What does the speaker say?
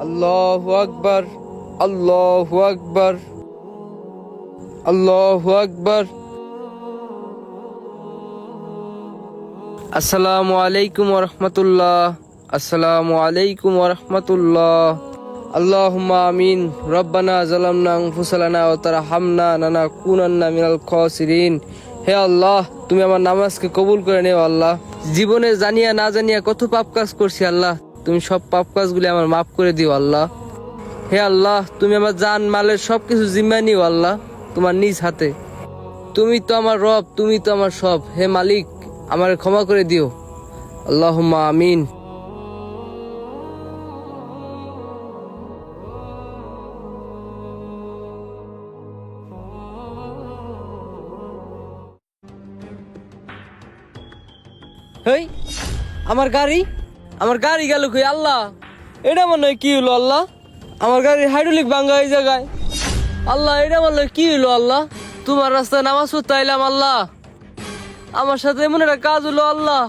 আল্লাহু আকবার, আল্লাহু আকবার, আল্লাহু আকবার। আসসালামু আলাইকুম ওয়া রাহমাতুল্লাহ, আসসালামু আলাইকুম ওয়া রাহমাতুল্লাহ। আল্লাহুম্মা আমিন। রব্বানা যালামনা আনফুসানা ওয়া তারহামনা লানাকুনান্না মিনাল খাসিরিন। হে আল্লাহ, তুমি আমার নামাজকে কবুল করে নেও আল্লাহ। জীবনে জানিয়া না জানিয়া কত পাপ কাজ করছি আল্লাহ, তুমি সব পাপ কাজগুলি আমার মাফ করে দিও আল্লাহ। হে আল্লাহ, তুমি আমার জান মালের সবকিছু জিম্মা নিও আল্লাহ তোমার নিজ হাতে। তুমি তো আমার রব, তুমি তো আমার সব। হে মালিক, আমার ক্ষমা করে দিও। আল্লাহুম্মা আমিন। হেই, আমার গাড়ি, আমার গাড়ি গেল কই আল্লাহ? এটা মনে হয় কি হলো আল্লাহ? আমার গাড়ির হাইড্রোলিক ভাঙ্গা এই জায়গায়। আল্লাহ, এটা মনে হয় কি হলো আল্লাহ? তোমার রাস্তায় নামাজ পড়তে আইলাম আল্লাহ, আমার সাথে এমন একটা কাজ হলো আল্লাহ।